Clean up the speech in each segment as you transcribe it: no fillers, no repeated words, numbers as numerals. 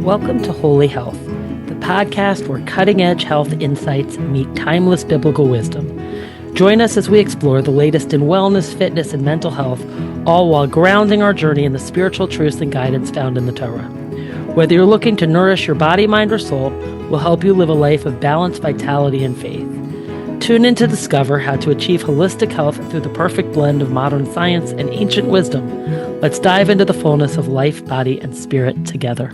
Welcome to Holy Health, the podcast where cutting-edge health insights meet timeless biblical wisdom. Join us as we explore the latest in wellness, fitness, and mental health, all while grounding our journey in the spiritual truths and guidance found in the Torah. Whether you're looking to nourish your body, mind, or soul, we'll help you live a life of balance, vitality, and faith. Tune in to discover how to achieve holistic health through the perfect blend of modern science and ancient wisdom. Let's dive into the fullness of life, body, and spirit together.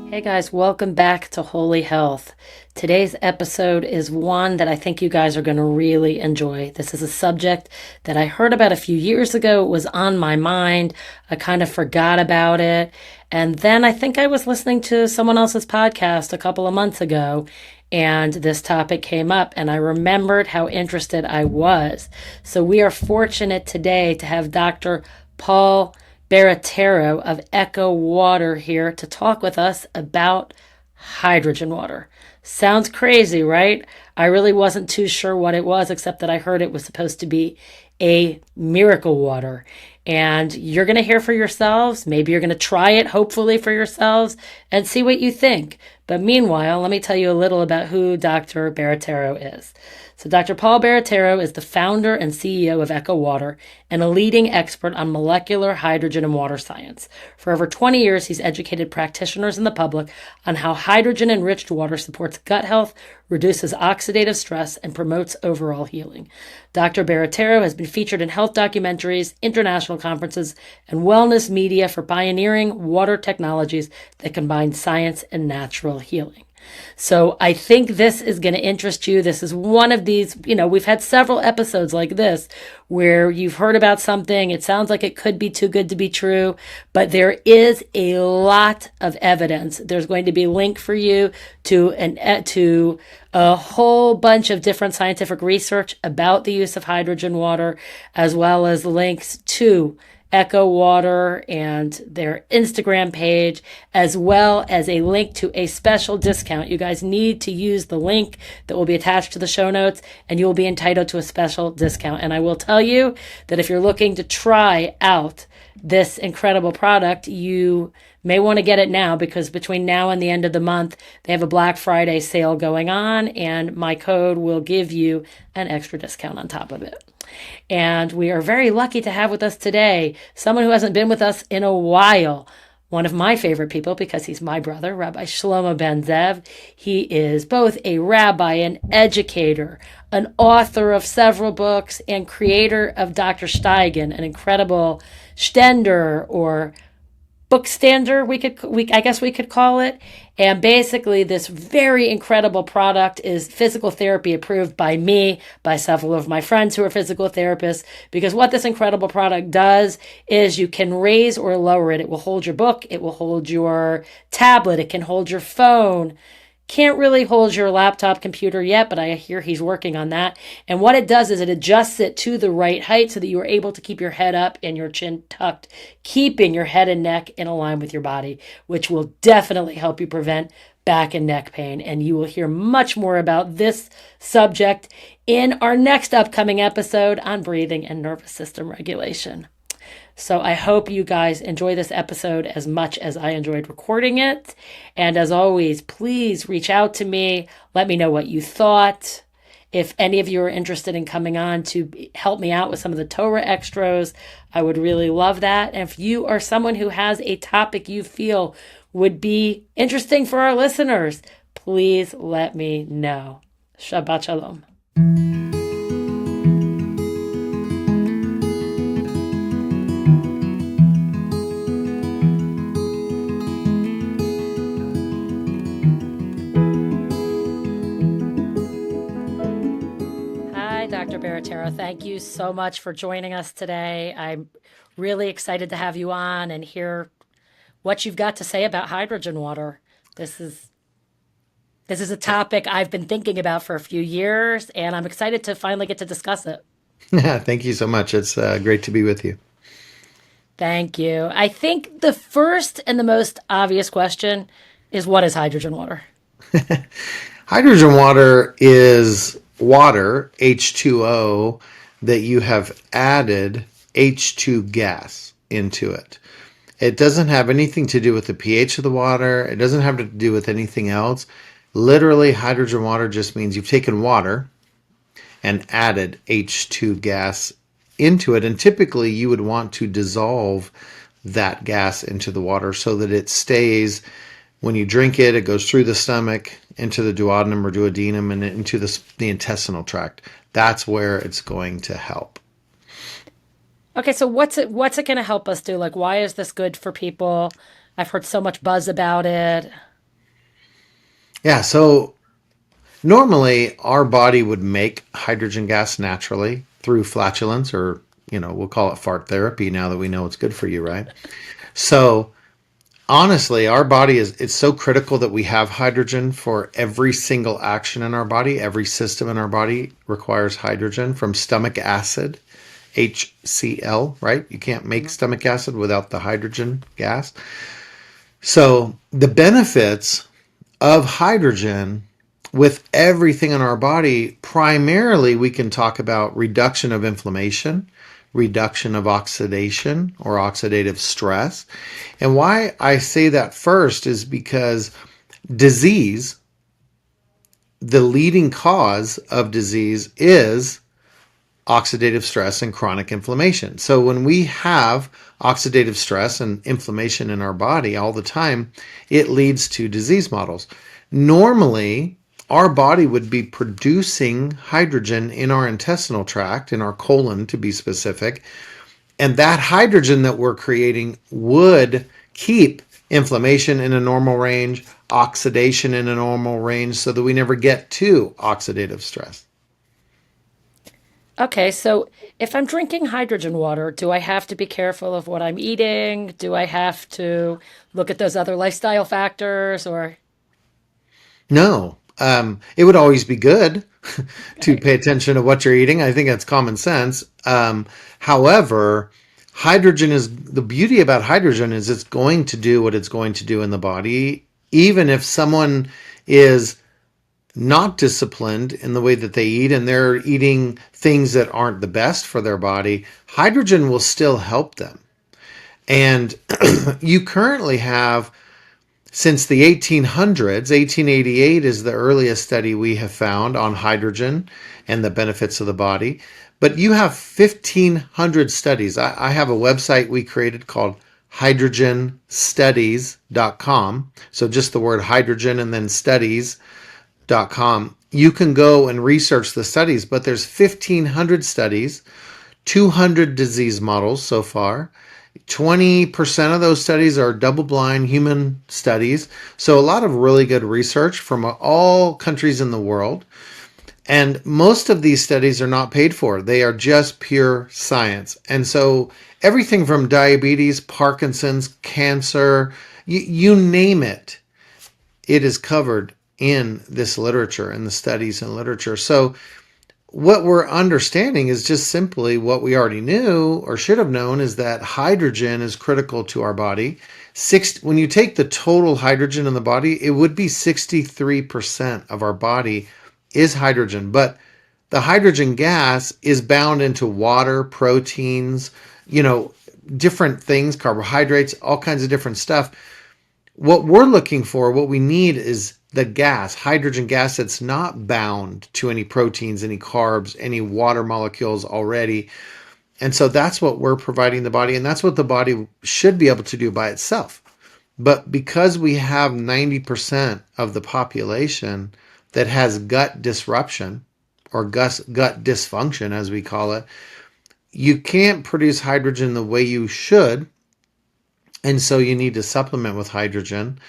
Hey guys, welcome back to Holy Health. Today's episode is one that I think you guys are going to really enjoy. This is a subject that I heard about a few years ago. It was on my mind. I kind of forgot about it. And then I think I was listening to someone else's podcast a couple of months ago, and this topic came up, and I remembered how interested I was. So we are fortunate today to have Dr. Paul Barattiero of Echo Water here to talk with us about hydrogen water. Sounds crazy, right? I really wasn't too sure what it was, except that I heard it was supposed to be a miracle water. And you're going to hear for yourselves. Maybe you're going to try it, hopefully, for yourselves and see what you think. But meanwhile, let me tell you a little about who Dr. Barattiero is. So Dr. Paul Barattiero is the founder and CEO of Echo Water and a leading expert on molecular hydrogen and water science. For over 20 years, he's educated practitioners and the public on how hydrogen-enriched water supports gut health, reduces oxidative stress, and promotes overall healing. Dr. Barattiero has been featured in health documentaries, international conferences, and wellness media for pioneering water technologies that combine science and natural healing. So I think this is going to interest you. This is one of these, we've had several episodes like this where you've heard about something. It sounds like it could be too good to be true, but there is a lot of evidence. There's going to be a link for you to a whole bunch of different scientific research about the use of hydrogen water, as well as links to Echo Water and their Instagram page, as well as a link to a special discount. You guys need to use the link that will be attached to the show notes, and you will be entitled to a special discount. And I will tell you that if you're looking to try out this incredible product, you may want to get it now, because between now and the end of the month, they have a Black Friday sale going on, and my code will give you an extra discount on top of it. And we are very lucky to have with us today someone who hasn't been with us in a while. One of my favorite people, because he's my brother, Rabbi Shlomo Ben Zeev. He is both a rabbi, an educator, an author of several books, and creator of Dr. Shtygen, an incredible stender or bookstander, I guess we could call it. And basically, this very incredible product is physical therapy approved by me, by several of my friends who are physical therapists, because what this incredible product does is you can raise or lower it. It will hold your book. It will hold your tablet. It can hold your phone. Can't really hold your laptop computer yet, but I hear he's working on that. And what it does is it adjusts it to the right height so that you are able to keep your head up and your chin tucked, keeping your head and neck in line with your body, which will definitely help you prevent back and neck pain. And you will hear much more about this subject in our next upcoming episode on breathing and nervous system regulation. So I hope you guys enjoy this episode as much as I enjoyed recording it. And as always, please reach out to me. Let me know what you thought. If any of you are interested in coming on to help me out with some of the Torah extros, I would really love that. And if you are someone who has a topic you feel would be interesting for our listeners, please let me know. Shabbat Shalom. Dr. Barattiero, thank you so much for joining us today. I'm really excited to have you on and hear what you've got to say about hydrogen water. This is a topic I've been thinking about for a few years, and I'm excited to finally get to discuss it. Thank you so much. It's great to be with you. Thank you. I think the first and the most obvious question is, what is hydrogen water? Hydrogen water is water, H2O, that you have added H2 gas into it. It doesn't have anything to do with the pH of the water. It doesn't have to do with anything else. Literally, hydrogen water just means you've taken water and added H2 gas into it. And typically, you would want to dissolve that gas into the water so that it stays. When you drink it, it goes through the stomach, into the duodenum or duodenum, and into the intestinal tract. That's where it's going to help. Okay, so what's it going to help us do? Like, why is this good for people? I've heard so much buzz about it. Yeah, so normally our body would make hydrogen gas naturally through flatulence, or, we'll call it fart therapy now that we know it's good for you, right? So honestly, our body it's so critical that we have hydrogen for every single action in our body. Every system in our body requires hydrogen, from stomach acid, HCl, right? You can't make stomach acid without the hydrogen gas. So the benefits of hydrogen with everything in our body, primarily we can talk about reduction of inflammation, reduction of oxidation or oxidative stress. And why I say that first is because disease, the leading cause of disease, is oxidative stress and chronic inflammation. So when we have oxidative stress and inflammation in our body all the time, it leads to disease models. Normally, our body would be producing hydrogen in our intestinal tract, in our colon to be specific, and that hydrogen that we're creating would keep inflammation in a normal range, oxidation in a normal range, so that we never get to oxidative stress. Okay, so if I'm drinking hydrogen water, do I have to be careful of what I'm eating? Do I have to look at those other lifestyle factors or No, it would always be good to pay attention to what you're eating. I think that's common sense. However, hydrogen is the beauty about hydrogen is it's going to do what it's going to do in the body, even if someone is not disciplined in the way that they eat and they're eating things that aren't the best for their body. Hydrogen will still help them. And you currently have, since the 1800s, 1888 is the earliest study we have found on hydrogen and the benefits of the body. But you have 1,500 studies. I have a website we created called hydrogenstudies.com. So just the word hydrogen and then studies.com. You can go and research the studies, but there's 1,500 studies, 200 disease models so far. 20% of those studies are double-blind human studies. So a lot of really good research from all countries in the world. And most of these studies are not paid for. They are just pure science. And so everything from diabetes, Parkinson's, cancer, you name it, it is covered in this literature, in the studies and literature. So what we're understanding is just simply what we already knew or should have known, is that hydrogen is critical to our body. When you take the total hydrogen in the body, it would be 63% of our body is hydrogen. But the hydrogen gas is bound into water, proteins, different things, carbohydrates, all kinds of different stuff. What we're looking for, what we need, is the gas, hydrogen gas, that's not bound to any proteins, any carbs, any water molecules already. And so that's what we're providing the body, and that's what the body should be able to do by itself. But because we have 90% of the population that has gut disruption or gut dysfunction, as we call it, you can't produce hydrogen the way you should. And so you need to supplement with hydrogen.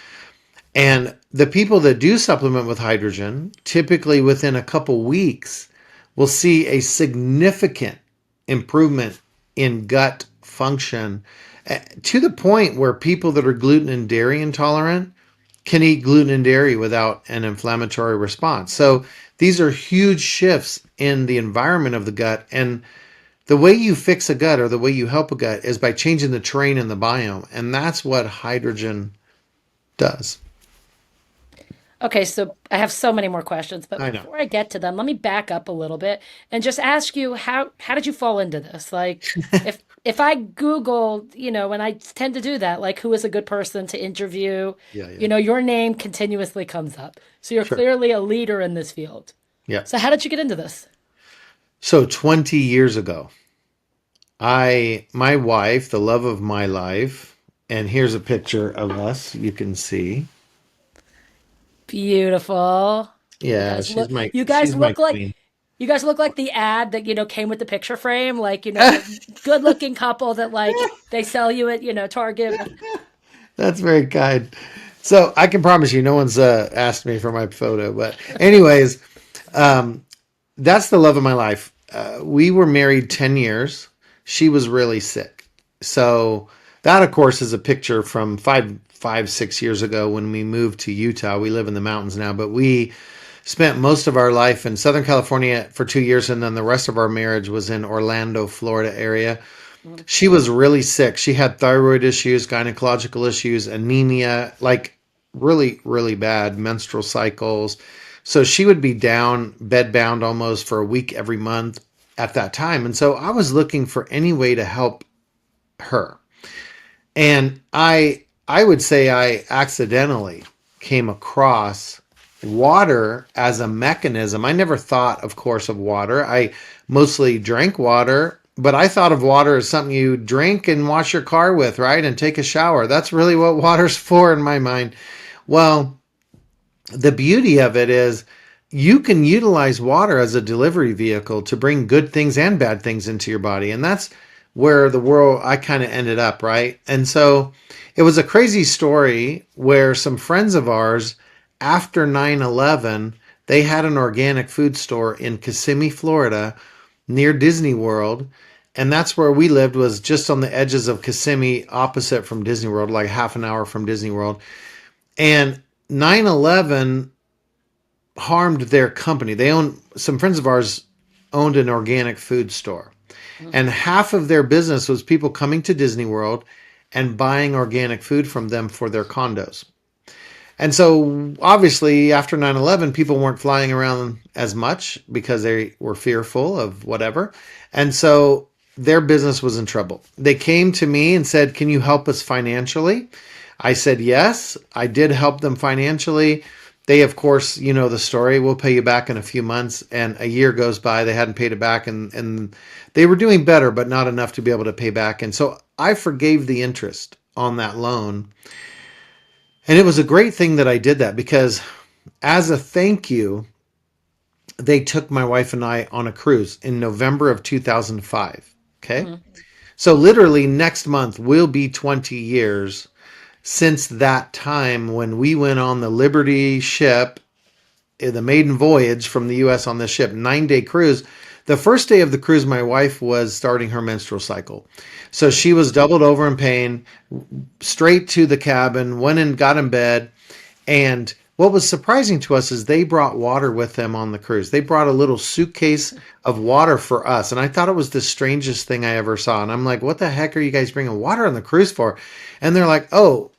And the people that do supplement with hydrogen, typically within a couple weeks, will see a significant improvement in gut function, to the point where people that are gluten and dairy intolerant can eat gluten and dairy without an inflammatory response. So these are huge shifts in the environment of the gut. And the way you fix a gut, or the way you help a gut, is by changing the terrain in the biome. And that's what hydrogen does. Okay, so I have so many more questions, but I know. before I get to them, let me back up a little bit and just ask you how did you fall into this? Like if I Google, and I tend to do that, like who is a good person to interview, Yeah, yeah. your name continuously comes up. So you're Sure. clearly a leader in this field. Yeah. So how did you get into this? So 20 years ago, my wife, the love of my life, and here's a picture of us. You can see. Beautiful. You Yeah, guys look you guys she's my look like queen. you guys look like the ad that, came with the picture frame, like, the good-looking couple that like they sell you at, Target. That's very kind. So I can promise you, no one's asked me for my photo. But anyways, that's the love of my life. We were married 10 years. She was really sick. So that, of course, is a picture from 6 years ago when we moved to Utah. We live in the mountains now, but we spent most of our life in Southern California for 2 years, and then the rest of our marriage was in Orlando, Florida area. Mhm. She was really sick. She had thyroid issues, gynecological issues, anemia, like really, really bad menstrual cycles. So she would be down, bed bound almost for a week every month at that time. And so I was looking for any way to help her. And I would say I accidentally came across water as a mechanism. I never thought, of course, of water. I mostly drank water, but I thought of water as something you drink and wash your car with, right? And take a shower. That's really what water's for in my mind. Well, the beauty of it is you can utilize water as a delivery vehicle to bring good things and bad things into your body. And that's where the world I kind of ended up, right? And so it was a crazy story where some friends of ours, after 9/11, they had an organic food store in Kissimmee, Florida, near Disney World. And that's where we lived, was just on the edges of Kissimmee, opposite from Disney World, like half an hour from Disney World. And 9/11 harmed their company. Some friends of ours owned an organic food store. Mhm. And half of their business was people coming to Disney World and buying organic food from them for their condos. And so obviously after 9/11 people weren't flying around as much because they were fearful of whatever. And so their business was in trouble. They came to me and said, "Can you help us financially?" I said, "Yes." I did help them financially. They, of course, you know the story. We'll pay you back in a few months. And a year goes by. They hadn't paid it back. And they were doing better, but not enough to be able to pay back. And so I forgave the interest on that loan. And it was a great thing that I did that because as a thank you, they took my wife and I on a cruise in November of 2005. Okay. Mhm. So literally next month will be 20 years since that time when we went on the Liberty ship, the maiden voyage from the US on this ship, 9-day cruise. The first day of the cruise, my wife was starting her menstrual cycle. So she was doubled over in pain, straight to the cabin, went and got in bed. And what was surprising to us is they brought water with them on the cruise. They brought a little suitcase of water for us. And I thought it was the strangest thing I ever saw. And I'm like, what the heck are you guys bringing water on the cruise for? And they're like, oh,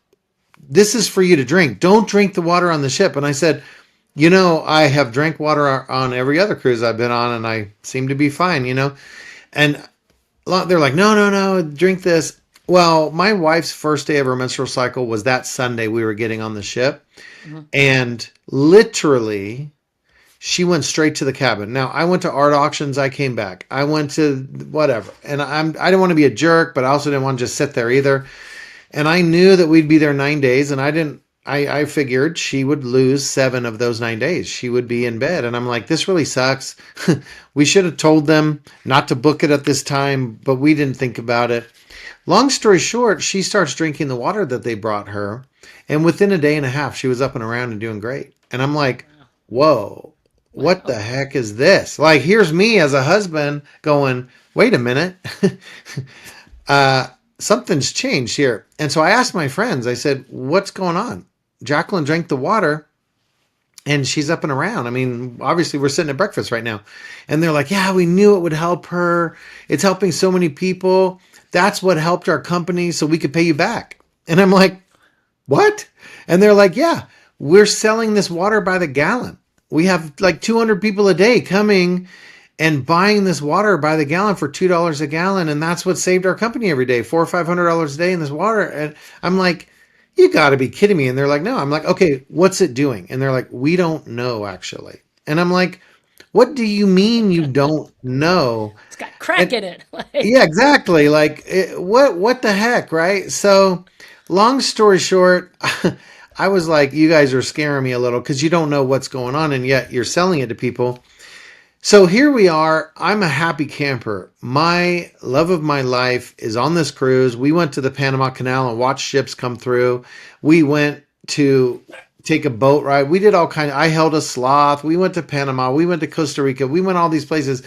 this is for you to drink. Don't drink the water on the ship. And I said, I have drank water on every other cruise I've been on and I seem to be fine. And they're like, no, no, no, drink this. Well, my wife's first day of her menstrual cycle was that Sunday we were getting on the ship. Mhm. And literally, she went straight to the cabin. Now, I went to art auctions. I came back. I went to whatever. And I didn't want to be a jerk, but I also didn't want to just sit there either. And I knew that we'd be there 9 days. And I figured she would lose 7 of those 9 days. She would be in bed. And I'm like, this really sucks. We should have told them not to book it at this time, but we didn't think about it. Long story short, she starts drinking the water that they brought her. And within a day and a half, she was up and around and doing great. And I'm like, Wow. whoa, what the Wow. heck is this? Like, here's me as a husband going, wait a minute. uh, Something's changed here. And so I asked my friends, I said, what's going on? Jacqueline drank the water and she's up and around. I mean, obviously we're sitting at breakfast right now. And they're like, yeah, we knew it would help her. It's helping so many people. That's what helped our company so we could pay you back. And I'm like, what? And they're like, yeah, we're selling this water by the gallon. We have like 200 people a day coming and buying this water by the gallon for $2 a gallon, and that's what saved our company every day, $400 or $500 a day in this water. And I'm like, you got to be kidding me. And they're like, no. I'm like, okay, what's it doing? And they're like, we don't know actually. And I'm like, what do you mean you don't know? It's got crack And in it. yeah, Like, exactly. Like, what the heck, right? So, long story short, I was like, you guys are scaring me a little because you don't know what's going on, and yet you're selling it to people. So here we are. I'm a happy camper. My love of my life is on this cruise. We went to the Panama Canal and watched ships come through. We went to take a boat ride. We did all kind of, I held a sloth. We went to Panama. We went to Costa Rica. We went all these places.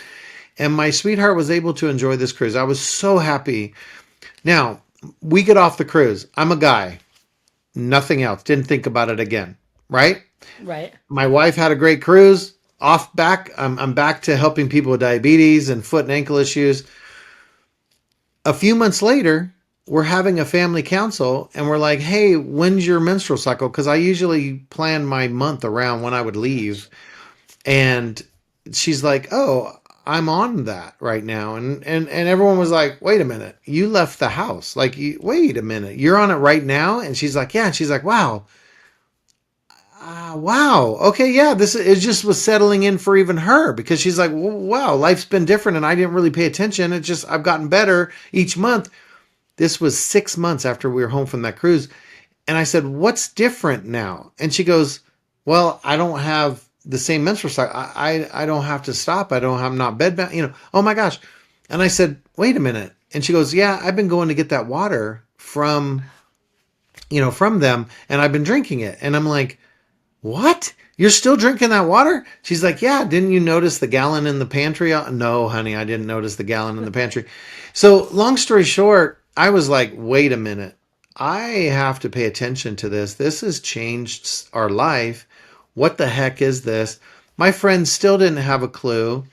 And my sweetheart was able to enjoy this cruise. I was so happy. Now, we get off the cruise. I'm a guy. Nothing else. Didn't think about it again. Right? right. My wife had a great cruise. Off back. I'm back to helping people with diabetes and foot and ankle issues. A few months later, we're having a family council and we're like, hey, when's your menstrual cycle? Because I usually plan my month around when I would leave. And she's like, oh, I'm on that right now. And everyone was like, wait a minute, you left the house. Like, wait a minute, you're on it right now? And she's like, yeah. And she's like, wow. Wow. Okay. Yeah. This it just was settling in for even her because she's like, wow, life's been different and I didn't really pay attention. It just, I've gotten better each month. This was 6 months after we were home from that cruise. And I said, what's different now? And she goes, well, I don't have the same menstrual cycle. I don't have to stop. I'm not bedbound, oh my gosh. And I said, wait a minute. And she goes, yeah, I've been going to get that water from them and I've been drinking it. And I'm like, what? You're still drinking that water? She's like, yeah, didn't you notice the gallon in the pantry? No, honey, I didn't notice the gallon in the pantry. So long story short, I was like, wait a minute. I have to pay attention to this. This has changed our life. What the heck is this? My friends still didn't have a clue.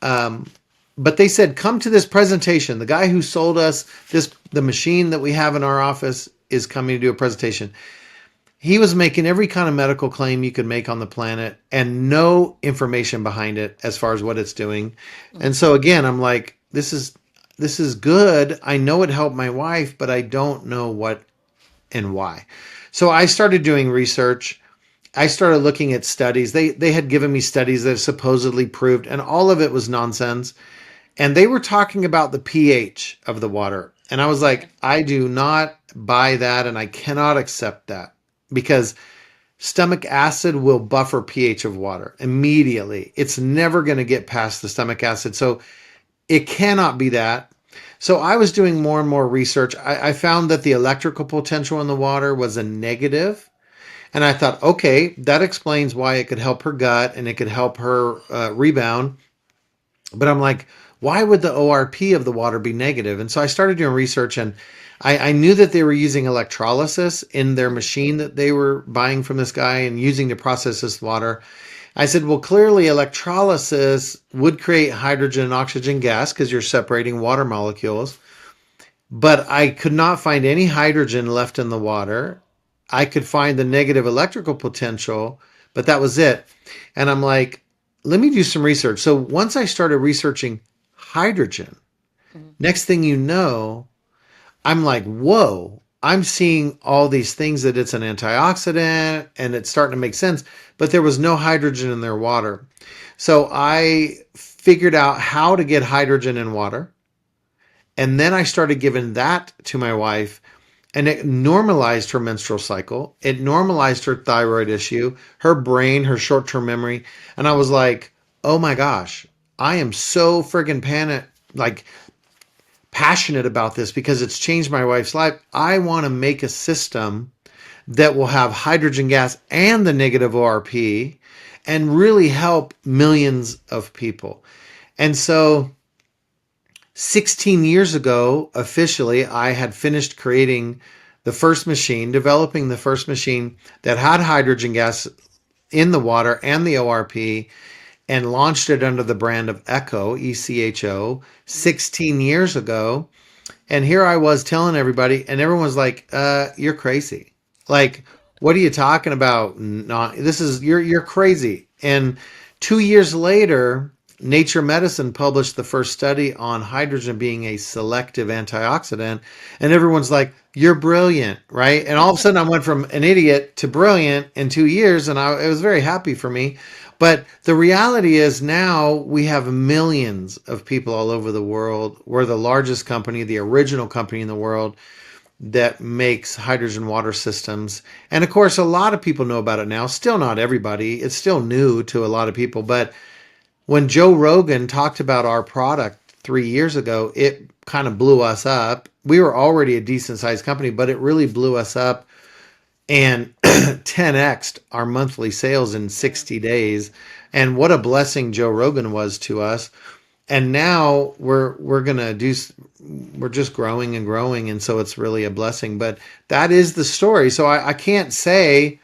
But they said, come to this presentation. The guy who sold us the machine that we have in our office is coming to do a presentation. He was making every kind of medical claim you could make on the planet and no information behind it as far as what it's doing. And so again, I'm like, this is good. I know it helped my wife, but I don't know what and why. So I started doing research. I started looking at studies. They had given me studies that supposedly proved, and all of it was nonsense. And they were talking about the pH of the water. And I was like, I do not buy that and I cannot accept that because stomach acid will buffer pH of water immediately. It's never going to get past the stomach acid. So it cannot be that. So I was doing more and more research. I found that the electrical potential in the water was a negative. And I thought, okay, that explains why it could help her gut and it could help her rebound. But I'm like, why would the ORP of the water be negative? And so I started doing research and I knew that they were using electrolysis in their machine that they were buying from this guy and using to process this water. I said, well, clearly electrolysis would create hydrogen and oxygen gas because you're separating water molecules. But I could not find any hydrogen left in the water. I could find the negative electrical potential, but that was it. And I'm like, let me do some research. So once I started researching hydrogen, next thing you know, I'm like, whoa, I'm seeing all these things that it's an antioxidant and it's starting to make sense, but there was no hydrogen in their water. So I figured out how to get hydrogen in water. And then I started giving that to my wife and it normalized her menstrual cycle. It normalized her thyroid issue, her brain, her short-term memory. And I was like, oh my gosh, I am so friggin' passionate about this because it's changed my wife's life. I want to make a system that will have hydrogen gas and the negative ORP and really help millions of people. And so 16 years ago, officially, I had finished creating the first machine, developing the first machine that had hydrogen gas in the water and the ORP, and launched it under the brand of Echo, ECHO, 16 years ago. And here I was telling everybody, and everyone was like, you're crazy. Like, What are you talking about? Not this is you're crazy. And 2 years later, Nature Medicine published the first study on hydrogen being a selective antioxidant, and everyone's like, "You're brilliant, right?" And all of a sudden, I went from an idiot to brilliant in 2 years, and it was very happy for me. But the reality is now we have millions of people all over the world. We're the largest company, the original company in the world that makes hydrogen water systems. And of course, a lot of people know about it now. Still not everybody. It's still new to a lot of people. But when Joe Rogan talked about our product 3 years ago, it kind of blew us up. We were already a decent sized company, but it really blew us up and 10x'd our monthly sales in 60 days. And what a blessing Joe Rogan was to us. And now we're gonna do, we're just growing and growing, and so it's really a blessing. But that is the story. So I can't say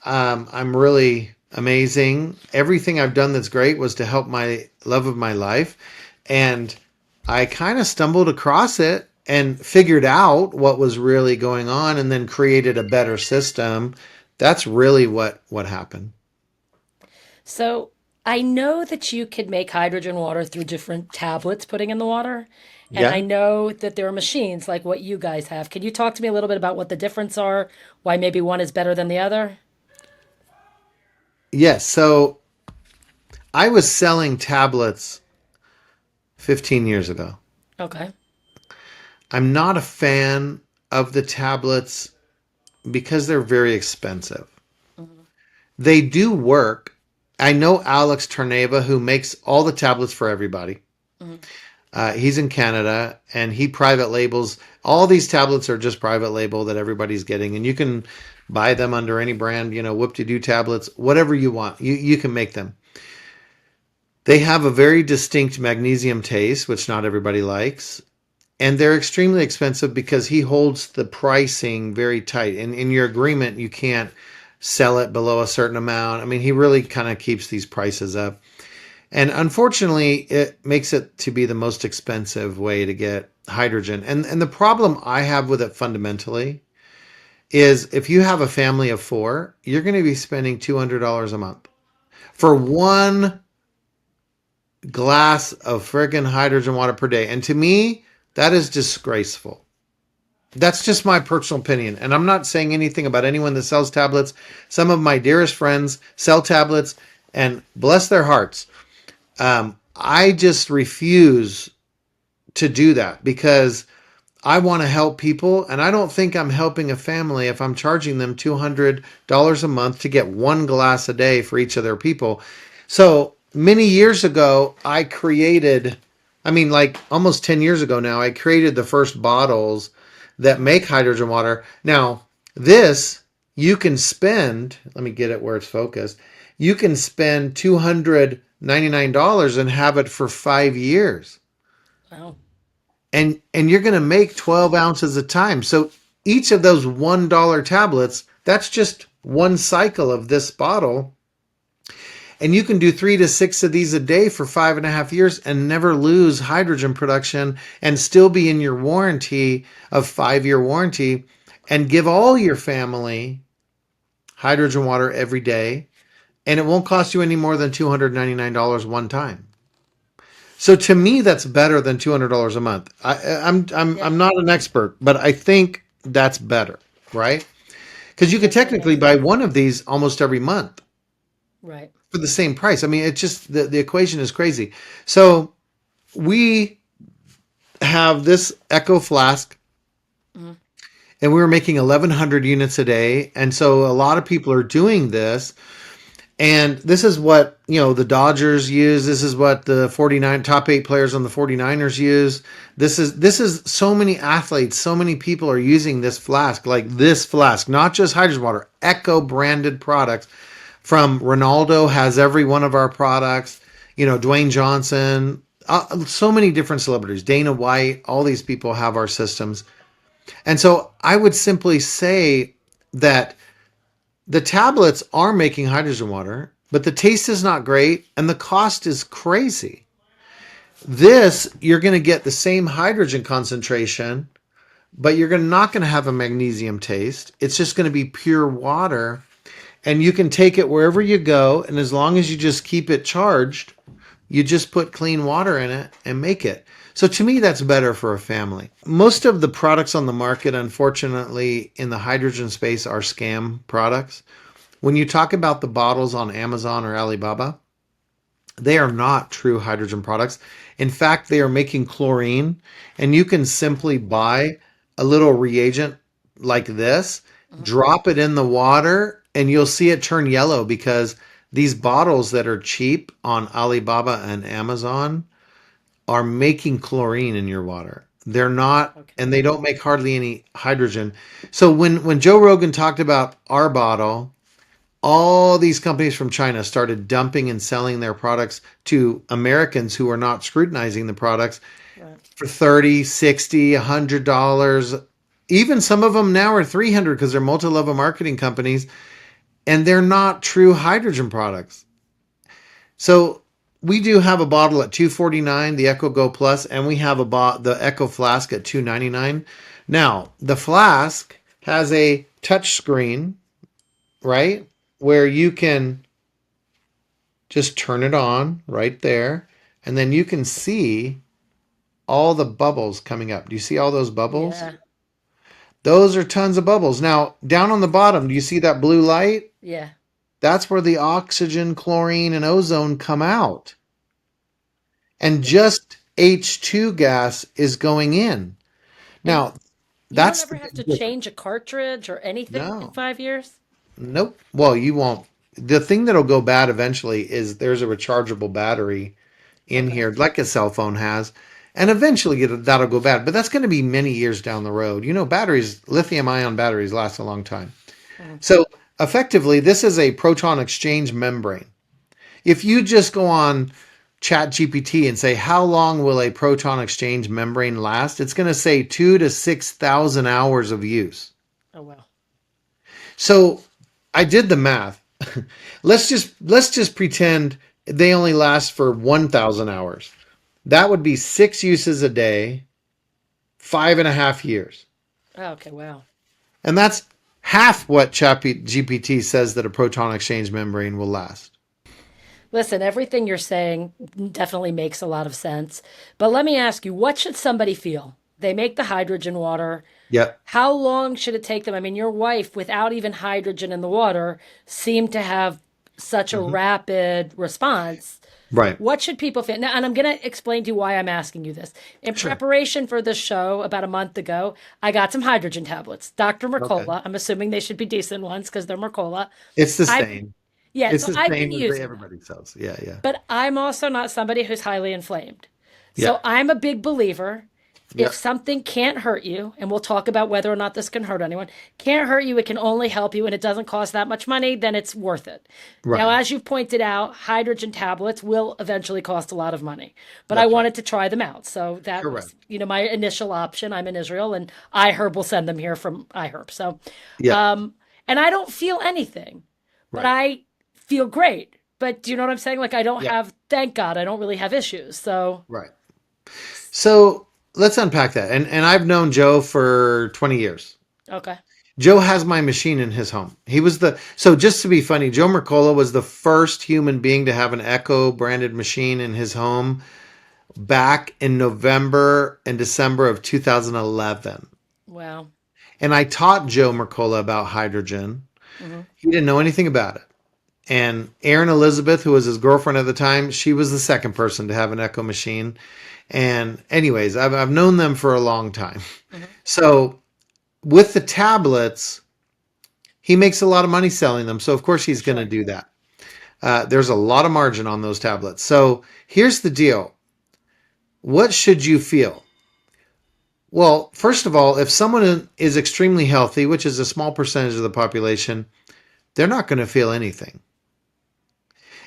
I'm really amazing. Everything I've done that's great was to help my love of my life, and I kind of stumbled across it and figured out what was really going on, and then created a better system. That's really what happened. So I know that you could make hydrogen water through different tablets putting in the water. And I Yeah. know that there are machines like what you guys have. Can you talk to me a little bit about what the difference are? Why maybe one is better than the other? Yes. So I was selling tablets 15 years ago. Okay. I'm not a fan of the tablets because they're very expensive. Mhm. They do work. I know Alex Terneva, who makes all the tablets for everybody. Mhm. He's in Canada and he private labels. All these tablets are just private label that everybody's getting, and you can buy them under any brand. Whoop-de-doo tablets, whatever you want. You can make them. They have a very distinct magnesium taste, which not everybody likes. And they're extremely expensive because he holds the pricing very tight. And in your agreement, you can't sell it below a certain amount. I mean, he really kind of keeps these prices up. And unfortunately, it makes it to be the most expensive way to get hydrogen. And the problem I have with it fundamentally is if you have a family of four, you're going to be spending $200 a month for one glass of friggin' hydrogen water per day. And to me, that is disgraceful. That's just my personal opinion. And I'm not saying anything about anyone that sells tablets. Some of my dearest friends sell tablets, and bless their hearts. I just refuse to do that because I want to help people. And I don't think I'm helping a family if I'm charging them $200 a month to get one glass a day for each of their people. So many years ago, I mean, like almost 10 years ago now, I created the first bottles that make hydrogen water. Now, this you can spend, let me get it where it's focused. You can spend $299 and have it for 5 years. Wow. And you're going to make 12 ounces a time. So each of those $1 tablets, that's just one cycle of this bottle. And you can do 3 to 6 of these a day for 5.5 years and never lose hydrogen production and still be in your warranty of 5 year warranty and give all your family hydrogen water every day. And it won't cost you any more than $299 one time. So to me, that's better than $200 a month. I'm Yeah. not an expert, but I think that's better, right? Because you could That does make technically buy sense. one of these almost every month Right. for the same price. I mean, it's just the equation is crazy. So we have this Echo flask, Mhm. and we were making 1,100 units a day, and so a lot of people are doing this. And this is what, the Dodgers use. This is what the 49 top 8 players on the 49ers use. This is so many athletes, so many people are using this flask, like this flask, not just hydrogen water, Echo branded products. From Ronaldo has every one of our products, Dwayne Johnson, so many different celebrities, Dana White, all these people have our systems. And so I would simply say that the tablets are making hydrogen water, but the taste is not great and the cost is crazy. This, you're going to get the same hydrogen concentration, but you're not going to have a magnesium taste. It's just going to be pure water, and you can take it wherever you go. And as long as you just keep it charged, you just put clean water in it and make it. So to me, that's better for a family. Most of the products on the market, unfortunately, in the hydrogen space are scam products. When you talk about the bottles on Amazon or Alibaba, they are not true hydrogen products. In fact, they are making chlorine, and you can simply buy a little reagent like this, Mhm. drop it in the water, and you'll see it turn yellow because these bottles that are cheap on Alibaba and Amazon are making chlorine in your water. They're not, and Okay. they don't make hardly any hydrogen. So when Joe Rogan talked about our bottle, all these companies from China started dumping and selling their products to Americans who are not scrutinizing the products Right. for 30, 60, $100. Even some of them now are 300 because they're multi-level marketing companies, and they're not true hydrogen products. So we do have a bottle at 249, the Echo Go Plus, and we have the Echo Flask at 299. Now, the flask has a touch screen, right? Where you can just turn it on right there, and then you can see all the bubbles coming up. Do you see all those bubbles? Yeah. Those are tons of bubbles. Now, down on the bottom, do you see that blue light? Yeah. That's where the oxygen, chlorine, and ozone come out. And Yeah. just H2 gas is going in. And Now, you don't that's the ever have to big difference. change a cartridge or anything in No, 5 years? nope. Well, you won't. The thing that'll go bad eventually is there's a rechargeable battery in Okay. here, like a cell phone has. And eventually that'll go bad. But that's going to be many years down the road. You know, batteries, lithium ion batteries last a long time. Mhm. So effectively, this is a proton exchange membrane. If you just go on Chat GPT and say, how long will a proton exchange membrane last? It's going to say 2 to 6,000 hours of use. Oh, well. So I did the math. let's just pretend they only last for 1,000 hours. That would be 6 uses a day, 5.5 years. Oh, okay. Wow. And that's half what Chat GPT says that a proton exchange membrane will last. Listen, everything you're saying definitely makes a lot of sense. But let me ask you, what should somebody feel? They make the hydrogen water. Yep. How long should it take them? I mean, your wife, without even hydrogen in the water, seemed to have such a Hmm. rapid response. Right. What should people feel? Now, and I'm going to explain to you why I'm asking you this. In Sure. preparation for this show about a month ago, I got some hydrogen tablets. Dr. Okay. Mercola. I'm assuming they should be decent ones because they're Mercola. It's the I've same. Yeah, It's so the I've been same as using them. everybody sells. Yeah, yeah. But I'm also not somebody who's highly inflamed. Yeah. So I'm a big believer if Yeah. something can't hurt you, and we'll talk about whether or not this can hurt anyone, can't hurt you, it can only help you, and it doesn't cost that much money, then it's worth it. Now, Right. as you've pointed out, hydrogen tablets will eventually cost a lot of money, but I That's right. wanted to try them out. So that Correct. was, my initial option. I'm in Israel, and iHerb will send them here from iHerb. So, Yeah. and I don't feel anything, but Right. I feel great. But do you know what I'm saying? Like, I don't Yeah. have, thank God, I don't really have issues. So, Right. So let's unpack that. And I've known Joe for 20 years. okay. Joe has my machine in his home. So just to be funny, Joe Mercola was the first human being to have an Echo branded machine in his home back in November and December of 2011. Wow. And I taught Joe Mercola about hydrogen. Hmm. He didn't know anything about it. And Erin Elizabeth, who was his girlfriend at the time, she was the second person to have an Echo machine. And anyways, I've known them for a long time. Hmm. So with the tablets, he makes a lot of money selling them. So of course he's going to Sure. do that. There's a lot of margin on those tablets. So here's the deal. What should you feel? Well, first of all, if someone is extremely healthy, which is a small percentage of the population, they're not going to feel anything.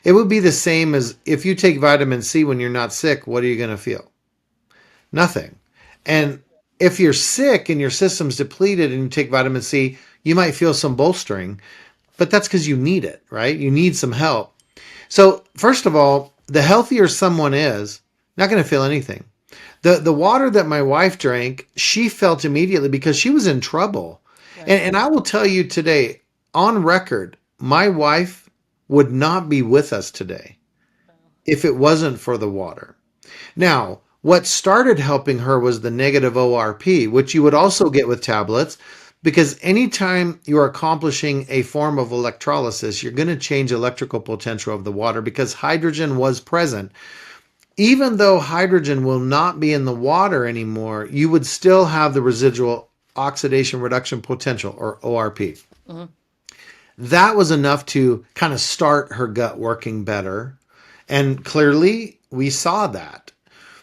It would be the same as if you take vitamin C when you're not sick, what are you going to feel? Nothing. Right. And if you're sick and your system's depleted and you take vitamin C, you might feel some bolstering, but that's because you need it, right? You need some help. So, first of all, the healthier someone is, not going to feel anything. The water that my wife drank, she felt immediately because she was in trouble. Right. And I will tell you today, on record, my wife would not be with us today if it wasn't for the water. Now, what started helping her was the negative ORP, which you would also get with tablets, because anytime you're accomplishing a form of electrolysis, you're going to change electrical potential of the water because hydrogen was present. Even though hydrogen will not be in the water anymore, you would still have the residual oxidation reduction potential, or ORP. Hmm. That was enough to kind of start her gut working better. And clearly, we saw that.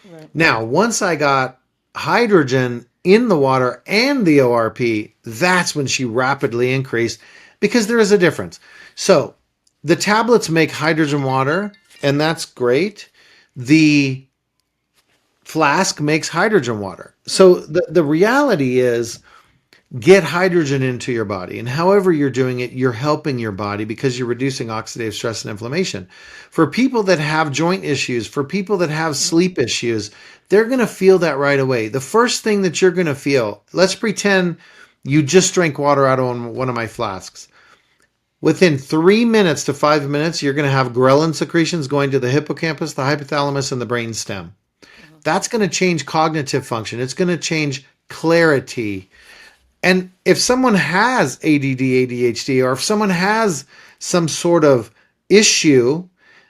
Right. Now, once I got hydrogen in the water and the ORP, that's when she rapidly increased because there is a difference. So the tablets make hydrogen water, and that's great. The flask makes hydrogen water. So the reality is get hydrogen into your body. And however you're doing it, you're helping your body because you're reducing oxidative stress and inflammation. For people that have joint issues, for people that have sleep issues, they're going to feel that right away. The first thing that you're going to feel, let's pretend you just drank water out of one of my flasks. Within 3 minutes to 5 minutes, you're going to have ghrelin secretions going to the hippocampus, the hypothalamus, and the brain stem. Hmm. That's going to change cognitive function. It's going to change clarity. And if someone has ADD, ADHD, or if someone has some sort of issue,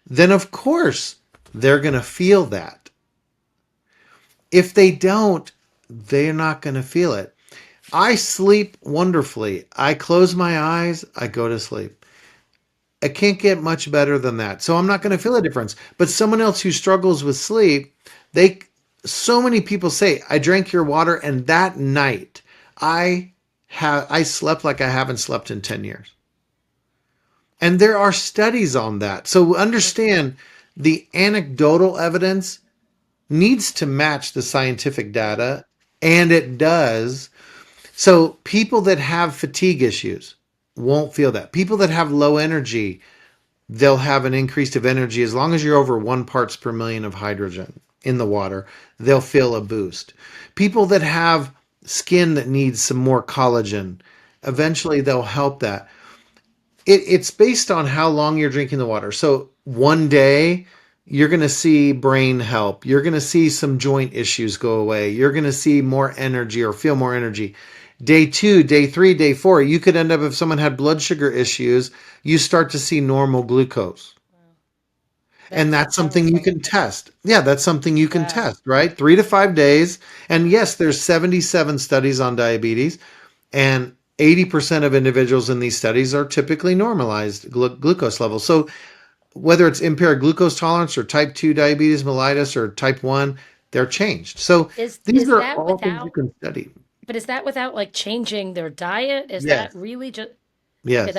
then of course they're going to feel that. If they don't, they're not going to feel it. I sleep wonderfully. I close my eyes, I go to sleep. I can't get much better than that. So I'm not going to feel a difference. But someone else who struggles with sleep, so many people say, I drank your water and that night I slept like I haven't slept in 10 years. And there are studies on that. So understand the anecdotal evidence needs to match the scientific data, and it does. So people that have fatigue issues won't feel that. People that have low energy, they'll have an increase of energy as long as you're over 1 parts per million of hydrogen in the water, they'll feel a boost. People that have skin that needs some more collagen, eventually they'll help that. It's based on how long you're drinking the water. So one day you're going to see brain help. You're going to see some joint issues go away. You're going to see more energy or feel more energy. Day 2, day 3, day 4, you could end up, if someone had blood sugar issues, you start to see normal glucose. And That's that's something you powerful. can test. Yeah, that's something you can Wow. test, right? 3 to 5 days. And yes, there's 77 studies on diabetes, and 80% of individuals in these studies are typically normalized glucose levels. So whether it's impaired glucose tolerance or type 2 diabetes mellitus or type 1, they're changed. So these Is are that all things you without, can study. but is that without like changing their diet? Is that Yes. really just okay, Yes.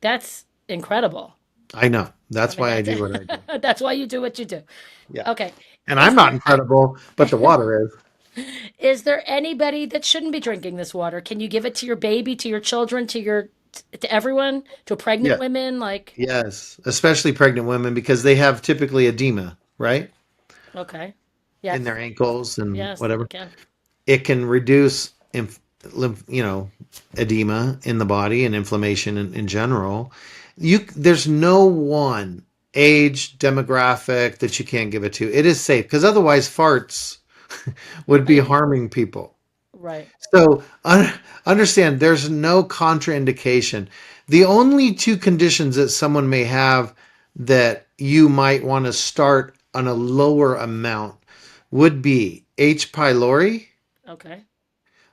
that's incredible. I know. I That's mean, why I do what I do. that's why you do what you do. Yeah. Okay. And I'm Is not there incredible, but the water is. is there anybody that shouldn't be drinking this water? Can you give it to your baby, to your children, to everyone, to pregnant Yeah. women? Like, Yes, especially pregnant women because they have typically edema, right? okay. In their Yes. ankles and Yes, whatever. it can. It can reduce lymph, edema in the body and inflammation in general. There's no one age demographic that you can't give it to. It is safe because otherwise farts would be Right. harming people. Right. So understand there's no contraindication. The only two conditions that someone may have that you might want to start on a lower amount would be H. pylori, Okay.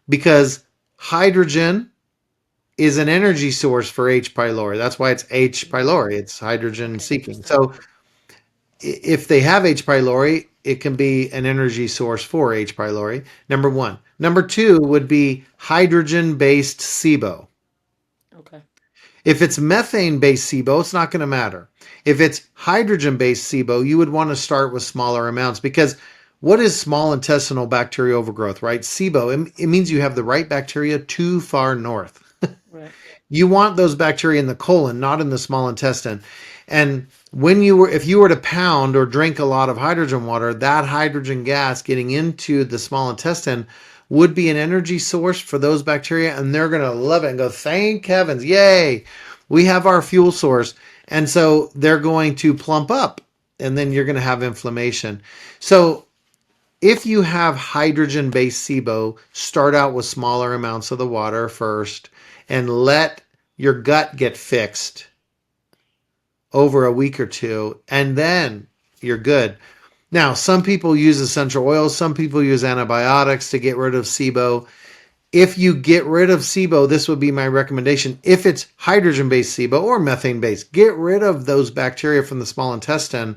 because hydrogen is an energy source for H. pylori. That's why it's H. pylori. It's hydrogen Okay, seeking. interesting. So if they have H. pylori, it can be an energy source for H. pylori. Number one. Number two would be hydrogen based SIBO. Okay. If it's methane based SIBO, it's not going to matter. If it's hydrogen based SIBO, you would want to start with smaller amounts because what is small intestinal bacteria overgrowth, right? SIBO, it means you have the right bacteria too far north. Right. You want those bacteria in the colon, not in the small intestine. And if you were to pound or drink a lot of hydrogen water, that hydrogen gas getting into the small intestine would be an energy source for those bacteria, and they're going to love it and go, thank heavens, yay, we have our fuel source. And so they're going to plump up, and then you're going to have inflammation. So if you have hydrogen-based SIBO, start out with smaller amounts of the water first and let your gut get fixed over a week or two, and then you're good. Now, some people use essential oils, some people use antibiotics to get rid of SIBO. If you get rid of SIBO, this would be my recommendation. If it's hydrogen-based SIBO or methane-based, get rid of those bacteria from the small intestine,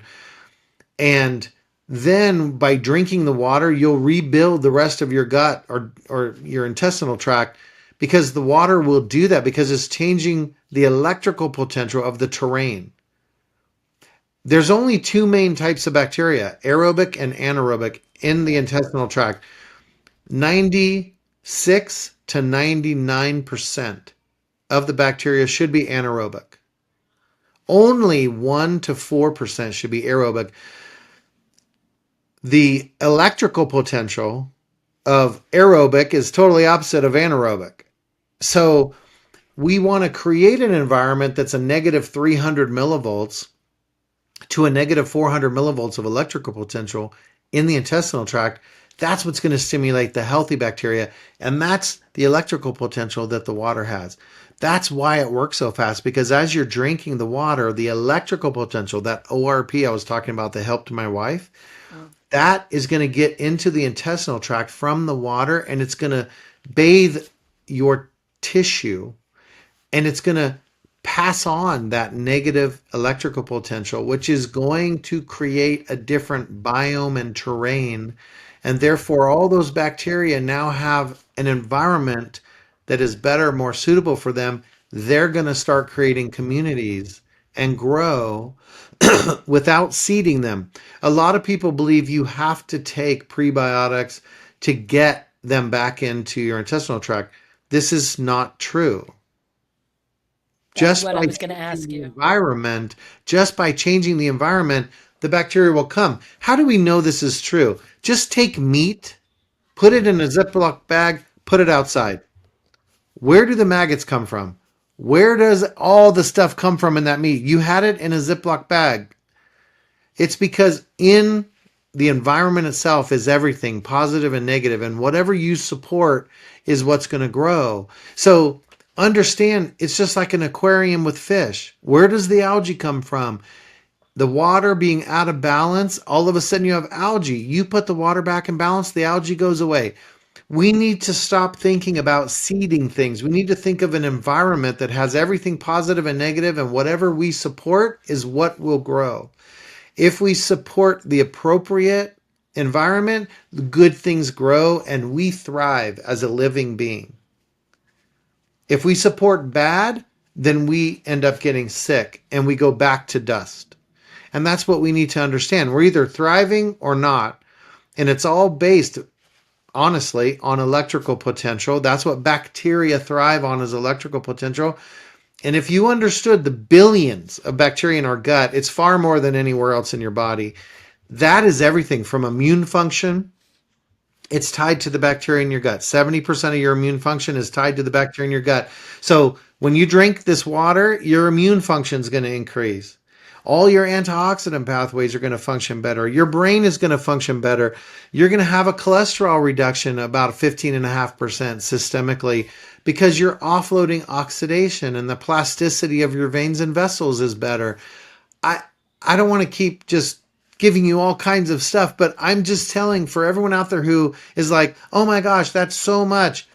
and then by drinking the water, you'll rebuild the rest of your gut or your intestinal tract, because the water will do that because it's changing the electrical potential of the terrain. There's only two main types of bacteria, aerobic and anaerobic, in the intestinal tract. 96 to 99% of the bacteria should be anaerobic. Only 1 to 4% should be aerobic. The electrical potential of aerobic is totally opposite of anaerobic. So we want to create an environment that's a negative 300 millivolts to a negative 400 millivolts of electrical potential in the intestinal tract. That's what's going to stimulate the healthy bacteria. And that's the electrical potential that the water has. That's why it works so fast, because as you're drinking the water, the electrical potential, that ORP I was talking about that helped my wife, that is going to get into the intestinal tract from the water, and it's going to bathe your tissue, and it's going to pass on that negative electrical potential, which is going to create a different biome and terrain. And therefore, all those bacteria now have an environment that is better, more suitable for them. They're going to start creating communities and grow without seeding them. A lot of people believe you have to take prebiotics to get them back into your intestinal tract. This is not true. That's Just what I by was going to changing ask the you. environment, the bacteria will come. How do we know this is true? Just take meat, put it in a Ziploc bag, put it outside. Where do the maggots come from? Where does all the stuff come from in that meat? You had it in a Ziploc bag. It's because in the environment itself is everything, positive and negative, and whatever you support is what's going to grow. So understand, it's just like an aquarium with fish. Where does the algae come from? The water being out of balance, all of a sudden you have algae. You put the water back in balance, the algae goes away. We need to stop thinking about seeding things. We need to think of an environment that has everything positive and negative, and whatever we support is what will grow. If we support the appropriate environment, good things grow and we thrive as a living being. If we support bad, then we end up getting sick and we go back to dust. And that's what we need to understand. We're either thriving or not. And it's all based, honestly, on electrical potential. That's what bacteria thrive on, is electrical potential. And if you understood the billions of bacteria in our gut, it's far more than anywhere else in your body. That is everything from immune function. It's tied to the bacteria in your gut. 70% of your immune function is tied to the bacteria in your gut. So when you drink this water, your immune function is going to increase. All your antioxidant pathways are going to function better. Your brain is going to function better. You're going to have a cholesterol reduction about 15.5% systemically, because you're offloading oxidation and the plasticity of your veins and vessels is better. I don't want to keep just giving you all kinds of stuff, but I'm just telling, for everyone out there who is like, oh my gosh, that's so much.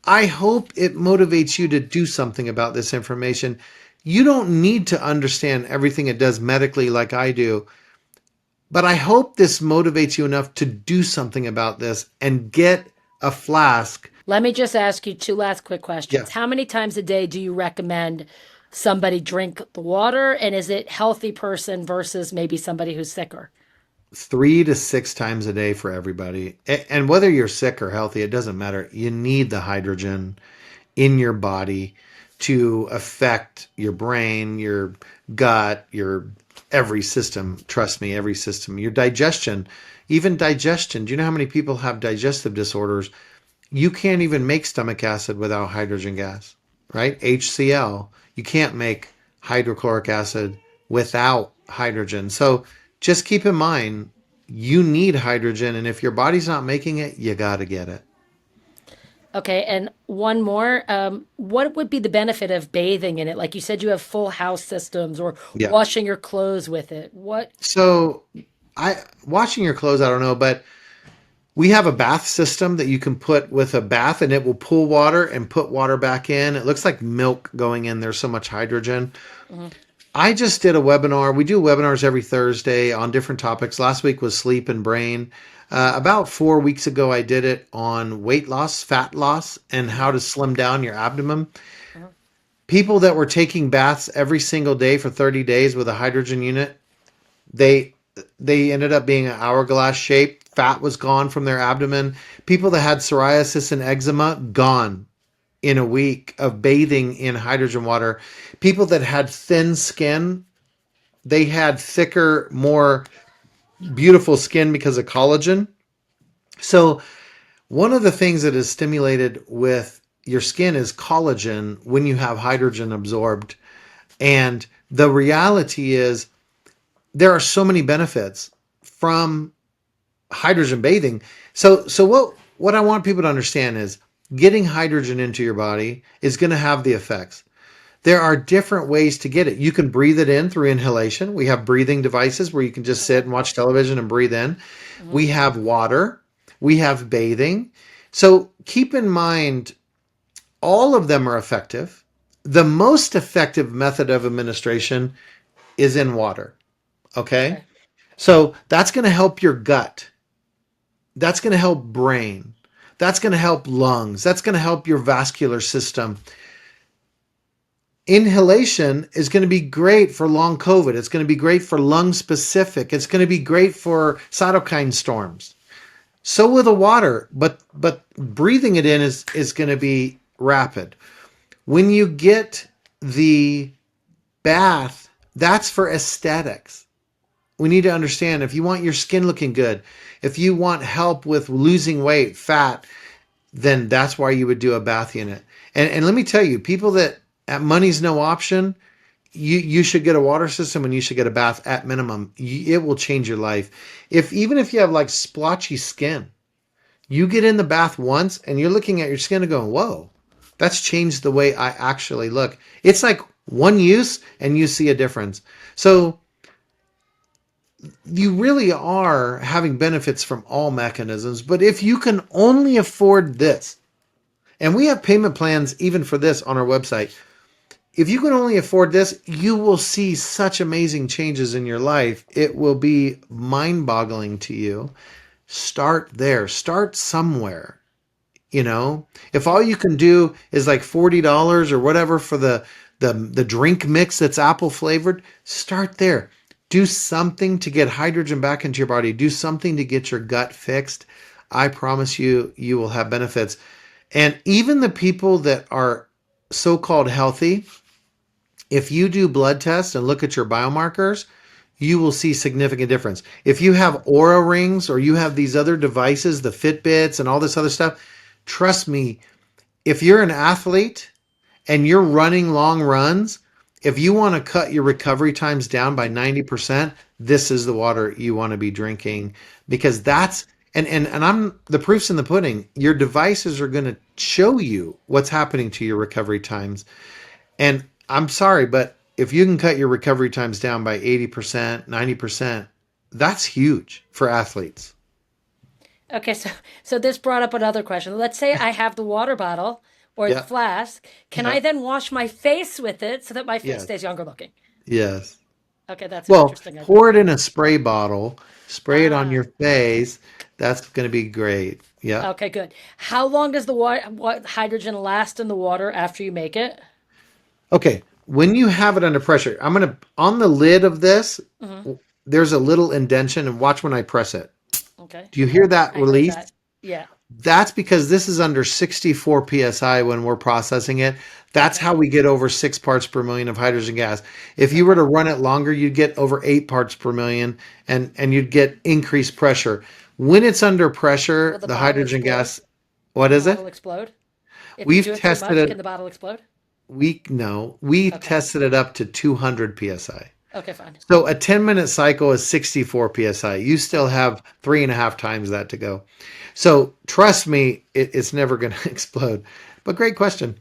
I hope it motivates you to do something about this information. You don't need to understand everything it does medically like I do, but I hope this motivates you enough to do something about this and get a flask. Let me just ask you two last quick questions. Yes. How many times a day do you recommend somebody drink the water? And is it healthy person versus maybe somebody who's sicker? 3 to 6 times a day for everybody. And whether you're sick or healthy, it doesn't matter. You need the hydrogen in your body. to affect your brain, your gut, your every system. Trust me, every system. Your digestion, even digestion. Do you know how many people have digestive disorders? You can't even make stomach acid without hydrogen gas, right? HCl. You can't make hydrochloric acid without hydrogen. So just keep in mind, you need hydrogen, and if your body's not making it, you got to get it. Okay, and one more. What would be the benefit of bathing in it? Like you said, you have full house systems or Yeah. washing your clothes with it. What? So I washing your clothes, I don't know, but we have a bath system that you can put with a bath and it will pull water and put water back in. It looks like milk going in. There's so much hydrogen. Mhm. I just did a webinar. We do webinars every Thursday on different topics. Last week was sleep and brain. About 4 weeks ago, I did it on weight loss, fat loss, and how Mhm. to slim down your abdomen. Mhm. People that were taking baths every single day for 30 days with a hydrogen unit, they they ended up being an hourglass shape. Fat was gone from their abdomen. People that had psoriasis and eczema, gone in a week of bathing in hydrogen water. People that had thin skin, they had thicker, more beautiful skin because of collagen. So, one of the things that is stimulated with your skin is collagen when you have hydrogen absorbed. And the reality is, there are so many benefits from hydrogen bathing. So what I want people to understand is getting hydrogen into your body is going to have the effects. There are different ways to get it. You can breathe it in through inhalation. We have breathing devices where you can just sit Mhm. and watch television and breathe in. Mhm. We have water. We have bathing. So keep in mind, all of them are effective. The most effective method of administration is in water. Okay. Okay. So that's going to help your gut. That's going to help brain. That's going to help lungs. That's going to help your vascular system. Inhalation is going to be great for long COVID. It's going to be great for lung specific. It's going to be great for cytokine storms. So will the water, but breathing it in is going to be rapid. When you get the bath, that's for aesthetics. We need to understand, if you want your skin looking good, if you want help with losing weight, fat, then that's why you would do a bath unit. And let me tell you, people that at money's no option, you should get a water system and you should get a bath at minimum. It will change your life. If even if you have like splotchy skin, you get in the bath once and you're looking at your skin and going, "Whoa, that's changed the way I actually look." It's like one use and you see a difference. So you really are having benefits from all mechanisms. But if you can only afford this, and we have payment plans even for this on our website. If you can only afford this, you will see such amazing changes in your life. It will be mind boggling to you. Start there, start somewhere. You know, if all you can do is like $40 or whatever for the drink mix that's apple flavored, start there. Do something to get hydrogen back into your body. Do something to get your gut fixed. I promise you, you will have benefits. And even the people that are so-called healthy, if you do blood tests and look at your biomarkers, you will see significant difference. If you have Aura rings or you have these other devices, the Fitbits and all this other stuff, trust me, if you're an athlete and you're running long runs, if you want to cut your recovery times down by 90%, this is the water you want to be drinking, because that's and I'm the proof's in the pudding. Your devices are going to show you what's happening to your recovery times. And I'm sorry, but if you can cut your recovery times down by 80%, 90%, that's huge for athletes. Okay, so this brought up another question. Let's say I have the water bottle or the Yeah. flask. Can I Yeah. then wash my face with it so that my face Yes. stays younger looking? Yes. Okay, that's an Well, interesting idea. pour it in a spray bottle, spray it on Ah, your face. That's going to be great. Yep. okay, good. How long does the water, what hydrogen last in the water after you make it? Okay. When you have it under pressure, I'm going to, on the lid of this, Hmm. there's a little indentation, and watch when I press it. Okay, Do you hear that I heard release? that. Yeah. That's because this is under 64 psi when we're processing it. That's Okay. how we get over 6 parts per million of hydrogen gas. If you were Okay. to run it longer, you'd get over 8 parts per million, and you'd get increased pressure. When it's under Will pressure, the the bottle hydrogen explode? gas, Will what the is it? bottle explode? If you We've do it too tested much, can it. the bottle explode? We've Okay. tested it up to 200 psi. Okay, fine. So a 10-minute cycle is 64 psi. You still Okay. have 3.5 times that to go. So trust me, it's never going to explode. But great question.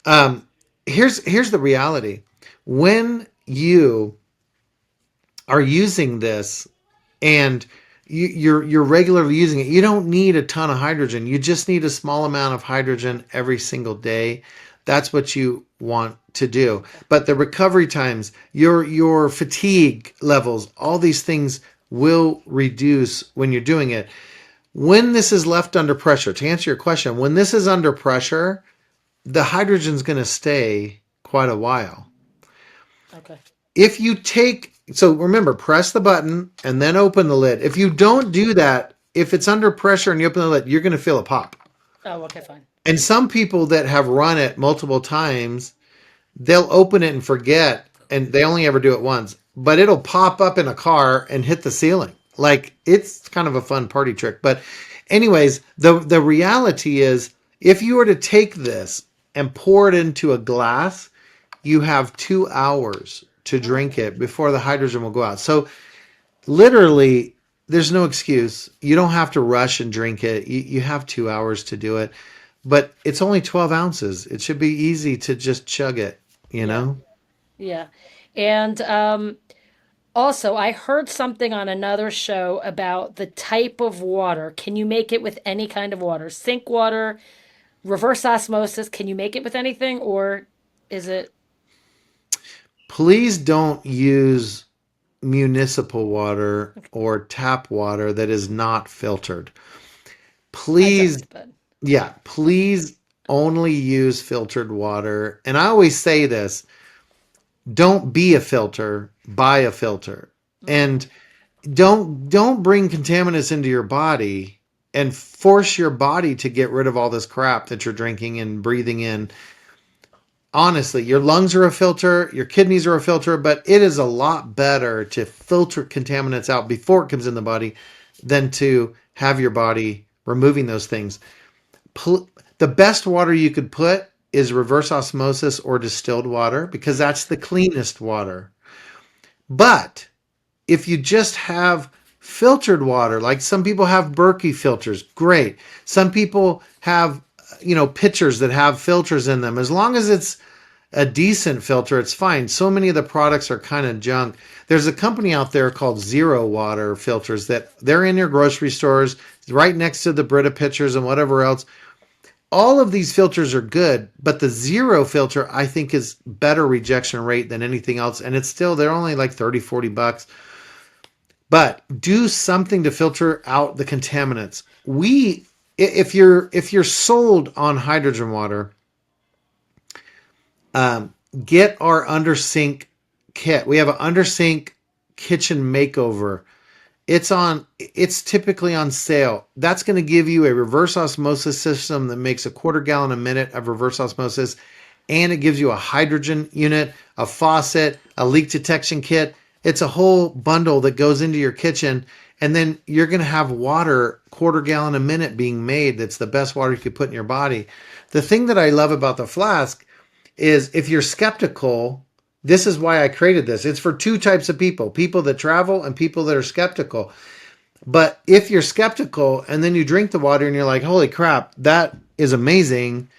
Um, here's the reality. When you are using this and you're regularly using it, you don't need a ton of hydrogen. You just need a small amount of hydrogen every single day. That's what you want to do. Okay. But the recovery times, your fatigue levels, all these things will reduce when you're doing it. When this is left under pressure, to answer your question, when this is under pressure, the hydrogen's going to stay quite a while. Okay. If you take, so remember, press the button and then open the lid. If you don't do that, if it's under pressure and you open the lid, you're going to feel a pop. Oh, okay, fine. And some people that have run it multiple times, they'll open it and forget, and they only ever do it once, but it'll pop up in a car and hit the ceiling. Like it's kind of a fun party trick. But anyways, the reality is if you were to take this and pour it into a glass, you have 2 hours to Oh, drink okay. it before the hydrogen will go out. So literally, there's no excuse. You don't have to rush and drink it. You have 2 hours to do it, but it's only 12 ounces. It should be easy to just chug it, you Yeah. know? Yeah. And also, I heard something on another show about the type of water. Can you make it with any kind of water? Sink water, reverse osmosis. Can you make it with anything, or is it? Please don't use municipal water or tap water that is not filtered. I Please, don't, but yeah, please only use filtered water. And I always say this, don't be a filter, buy a filter. mm, And don't bring contaminants into your body and force your body to get rid of all this crap that you're drinking and breathing in. Honestly, your lungs are a filter, your kidneys are a filter, but it is a lot better to filter contaminants out before it comes in the body than to have your body removing those things. The best water you could put is reverse osmosis or distilled water because that's the cleanest water. But if you just have filtered water, like some people have Berkey filters, great. Some people have, pitchers that have filters in them. As long as it's a decent filter, it's fine. So many of the products are kind of junk. There's a company out there called Zero Water filters that they're in your grocery stores, right next to the Brita pitchers and whatever else. All of these filters are good, but the Zero filter I think is better rejection rate than anything else. And it's still, they're only like 30-40 bucks. But do something to filter out the contaminants. If you're sold on hydrogen water, get our under sink kit. We have an under sink kitchen makeover. It's typically on sale. That's going to give you a reverse osmosis system that makes a quarter gallon a minute of reverse osmosis, and it gives you a hydrogen unit, a faucet, a leak detection kit. It's a whole bundle that goes into your kitchen, and then you're going to have water quarter gallon a minute being made. That's the best water you could put in your body. The thing that I love about the flask is if you're skeptical, this is why I created this. It's for two types of people that travel and people that are skeptical. But if you're skeptical and then you drink the water and you're like, holy crap, that is amazing,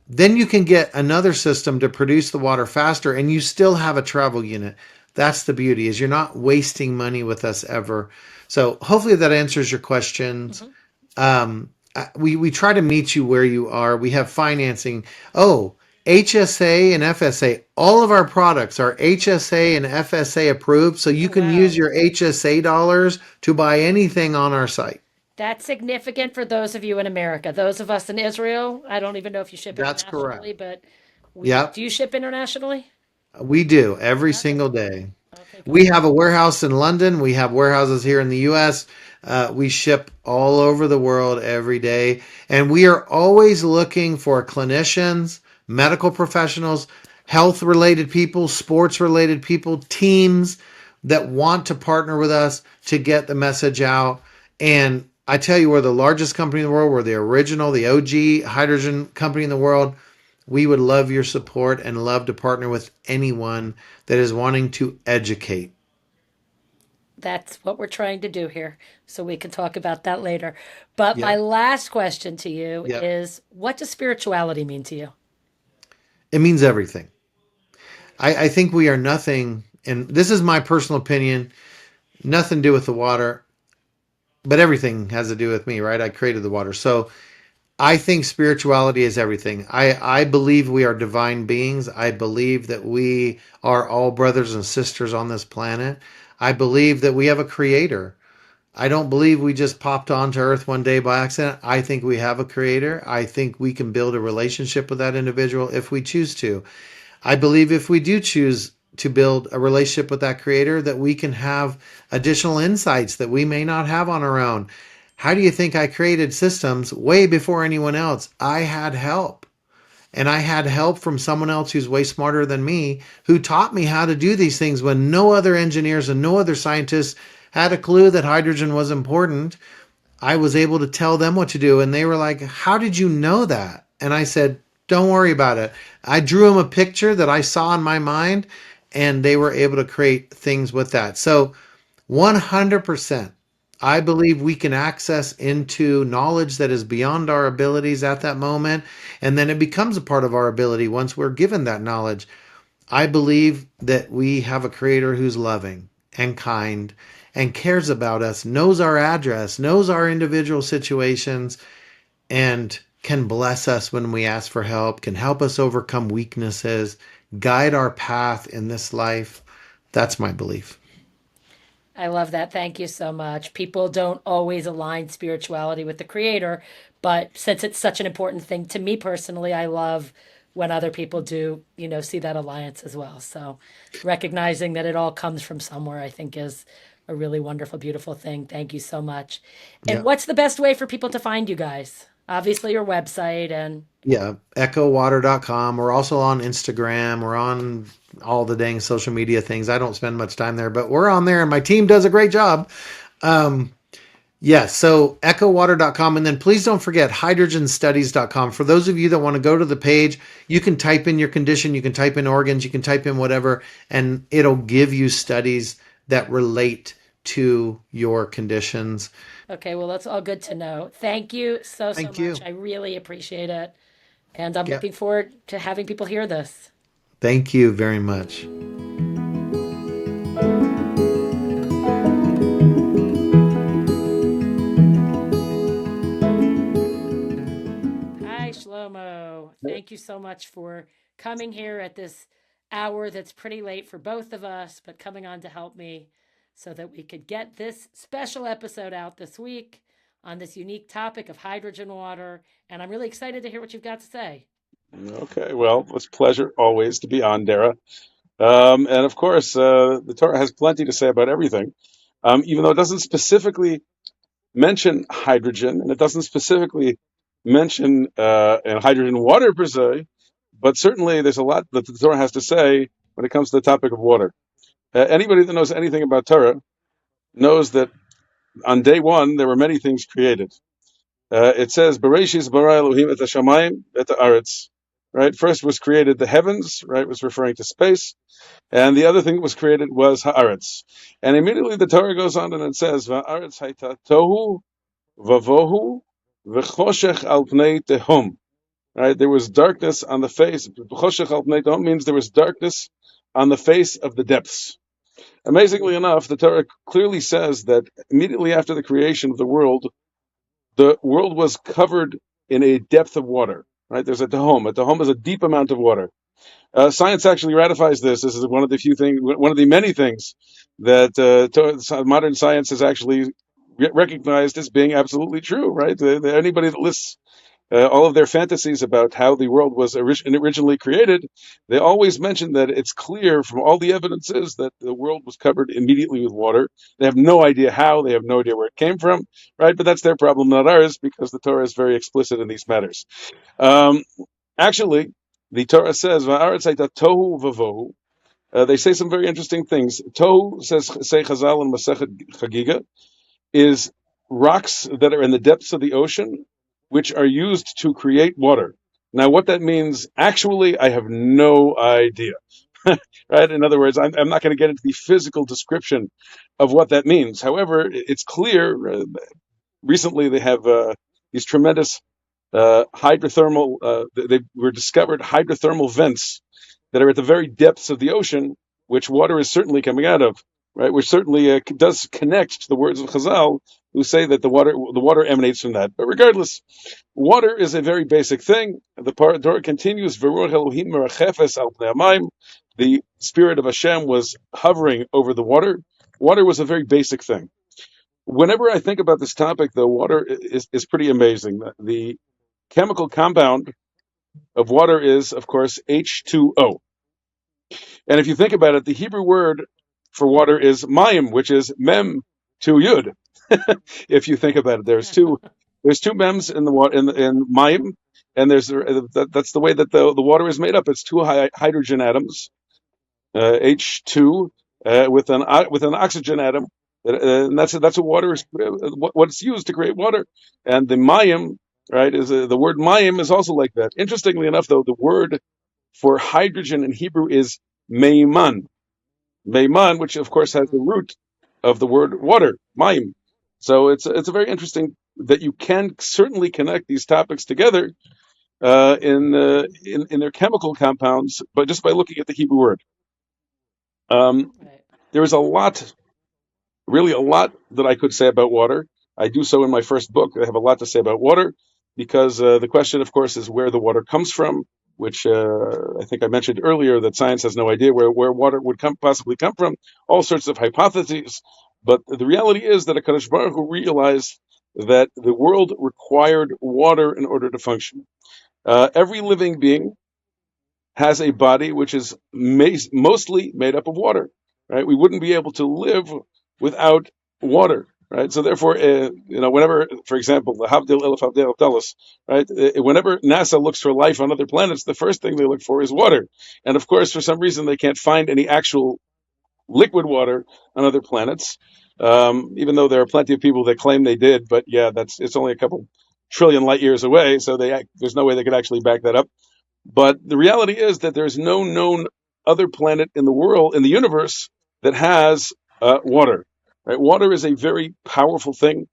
then you can get another system to produce the water faster and you still have a travel unit. That's the beauty is you're not wasting money with us ever. So hopefully that answers your questions. mhm. We try to meet you where you are. We have financing. Oh, HSA and FSA. All of our products are HSA and FSA approved, so you Oh, can use wow. your HSA dollars to buy anything on our site. That's significant for those of you in America. Those of us in Israel, I don't even know if you ship That's correct. internationally, but we Yep, do you ship internationally? we do every Okay. single day. Okay, We good. have a warehouse in London. We have warehouses here in the US. We ship all over the world every day, and we are always looking for clinicians, medical professionals, health related people, sports related people, teams that want to partner with us to get the message out. And I tell you, we're the largest company in the world. We're the original, the OG hydrogen company in the world. We would love your support and love to partner with anyone that is wanting to educate. That's what we're trying to do here. So we can talk about that later. But my Yep. last question to you Yep. is what does spirituality mean to you? It means everything. I think we are nothing, and this is my personal opinion, nothing to do with the water, but everything has to do with me, right? I created the water. So I think spirituality is everything. I believe we are divine beings. I believe that we are all brothers and sisters on this planet. I believe that we have a creator. I don't believe we just popped onto Earth one day by accident. I think we have a creator. I think we can build a relationship with that individual if we choose to. I believe if we do choose to build a relationship with that creator, that we can have additional insights that we may not have on our own. How do you think I created systems way before anyone else? I had help. And I had help from someone else who's way smarter than me, who taught me how to do these things when no other engineers and no other scientists had a clue that hydrogen was important. I was able to tell them what to do. And they were like, "How did you know that?" And I said, "Don't worry about it." I drew them a picture that I saw in my mind, and they were able to create things with that. So 100%. I believe we can access into knowledge that is beyond our abilities at that moment, and then it becomes a part of our ability once we're given that knowledge. I believe that we have a creator who's loving and kind and cares about us, knows our address, knows our individual situations, and can bless us when we ask for help, can help us overcome weaknesses, guide our path in this life. That's my belief. I love that. Thank you so much. People don't always align spirituality with the creator, but since it's such an important thing to me personally, I love when other people do, see that alliance as well. So recognizing that it all comes from somewhere, I think is a really wonderful, beautiful thing. Thank you so much. And Yeah. what's the best way for people to find you guys? Obviously, your website and Yeah, echowater.com. We're also on Instagram. We're on all the dang social media things. I don't spend much time there, but we're on there and my team does a great job. Um, yeah, so echowater.com. And then please don't forget hydrogenstudies.com. For those of you that want to go to the page, you can type in your condition, you can type in organs, you can type in whatever, and it'll give you studies that relate to your conditions. okay, well, that's all good to know. Thank you so, so Thank much. you. I really appreciate it. And I'm Yeah. looking forward to having people hear this. Thank you very much. Hi, Shlomo. Thank you so much for coming here at this hour that's pretty late for both of us, but coming on to help me so that we could get this special episode out this week on this unique topic of hydrogen water. And I'm really excited to hear what you've got to say. Okay, well, it's a pleasure always to be on, Dara. And of course, the Torah has plenty to say about everything, even though it doesn't specifically mention hydrogen, and it doesn't specifically mention hydrogen water per se, but certainly there's a lot that the Torah has to say when it comes to the topic of water. Anybody that knows anything about Torah knows that on day one there were many things created. It says, "Bereshis bara Elohim et hashamayim et haaretz." Right, first was created the heavens. Right, was referring to space, and the other thing that was created was haaretz. And immediately the Torah goes on and it says, "Haaretz hayta tohu vavohu v'choshech al pnei tehom." Right, there was darkness on the face. Choshech al pnei tehom means there was darkness on the face of the depths. Amazingly enough, the Torah clearly says that immediately after the creation of the world was covered in a depth of water. Right, there's a tehom. A tehom is a deep amount of water. Science actually ratifies this. This is one of the few things, one of the many things that modern science has actually recognized as being absolutely true. Right, anybody that lists all of their fantasies about how the world was originally created, they always mention that it's clear from all the evidences that the world was covered immediately with water. They have no idea how, they have no idea where it came from, right? But that's their problem, not ours, because the Torah is very explicit in these matters. Actually, the Torah says, tohu vavohu. They say some very interesting things. Tohu, say Chazal in Musach Haguf, is rocks that are in the depths of the ocean, which are used to create water. Now, what that means, actually, I have no idea. Right? In other words, I'm not going to get into the physical description of what that means. However, it's clear. Recently, they have these tremendous hydrothermal. They were discovered hydrothermal vents that are at the very depths of the ocean, which water is certainly coming out of, right? Which certainly does connect to the words of Chazal, who say that the water emanates from that. But regardless, water is a very basic thing. The Torah continues, the Spirit of Hashem was hovering over the water. Water was a very basic thing. Whenever I think about this topic, though, water is pretty amazing. The chemical compound of water is, of course, H2O. And if you think about it, the Hebrew word for water is mayim, which is mem to yud. If you think about it, there's two mems in the water in mayim, and that's the way that the water is made up. It's two hydrogen atoms, H2, with an oxygen atom, and that's what water is. What's used to create water, and the mayim, right, is the word mayim is also like that. Interestingly enough, though, the word for hydrogen in Hebrew is meiman, which of course has the root of the word water, mayim. So it's a very interesting that you can certainly connect these topics together in their chemical compounds, but just by looking at the Hebrew word. There is really a lot that I could say about water. I do so in my first book. I have a lot to say about water because the question, of course, is where the water comes from, which I think I mentioned earlier that science has no idea where water would possibly come from, all sorts of hypotheses. But the reality is that HaKadosh Baruch Hu realized that the world required water in order to function. Every living being has a body which is mostly made up of water, right? We wouldn't be able to live without water, right? So therefore, whenever, for example, the Havdil Elef Havdil Abdallas, right? Whenever NASA looks for life on other planets, the first thing they look for is water. And of course, for some reason, they can't find any actual liquid water on other planets, even though there are plenty of people that claim they did. But yeah, it's only a couple trillion light years away, so there's no way they could actually back that up. But the reality is that there's no known other planet in the world, in the universe, that has water. Right? Water is a very powerful thing.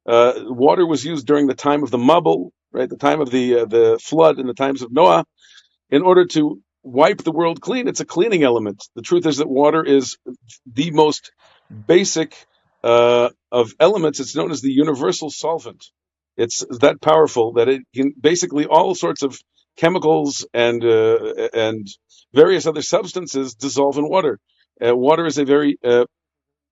Water was used during the time of the Mabul, right? The time of the flood, in the times of Noah, in order to wipe the world clean. It's a cleaning element. The truth is that water is the most basic of elements. It's known as the universal solvent. It's that powerful that it can basically all sorts of chemicals and various other substances dissolve in water. Water is a very